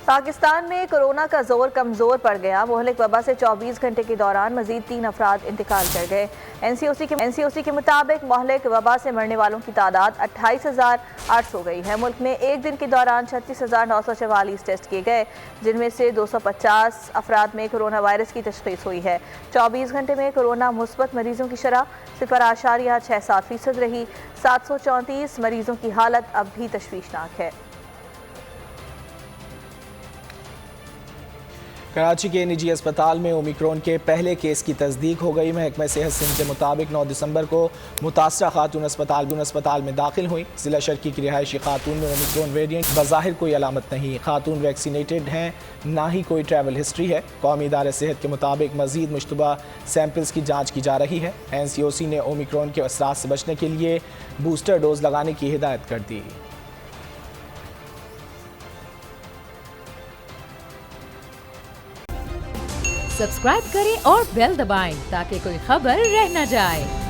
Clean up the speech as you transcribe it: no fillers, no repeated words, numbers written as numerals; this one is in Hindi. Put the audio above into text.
पाकिस्तान में कोरोना का जोर कमजोर पड़ गया। मोहलिक वबा से 24 घंटे के दौरान मजीद 3 अफराद इंतकाल कर गए। एनसीओसी के मुताबिक मोहलिक वबा से मरने वालों की तादाद 28,800 हो गई है। मुल्क में एक दिन के दौरान 36,944 टेस्ट किए गए, जिनमें से 250 अफराद में कोरोना वायरस की तशखीस हुई है। 24 घंटे में कोरोना मुस्बत मरीजों की शरह 0.67% रही। 734 मरीजों की हालत अब भी तशवीशनाक है। कराची के निजी अस्पताल में ओमिक्रॉन के पहले केस की तस्दीक हो गई। महकमा सेहत सिंध के मुताबिक 9 दिसंबर को मुतासरा खातून अस्पताल में दाखिल हुई। जिला शर्की की रिहायशी खातून में ओमिक्रॉन वेरिएंट बज़ाहिर कोई अलामत नहीं। खातून वैक्सीनेटेड हैं, ना ही कोई ट्रैवल हिस्ट्री है। कौमी इदारे सेहत के मुताबिक मजीद मुश्तबा सैंपल्स की जाँच की जा रही है। NCOC ने ओमिक्रॉन के असरात से बचने के लिए बूस्टर डोज लगाने की हिदायत कर दी। सब्सक्राइब करें और बेल दबाएं ताकि कोई खबर रह न जाए।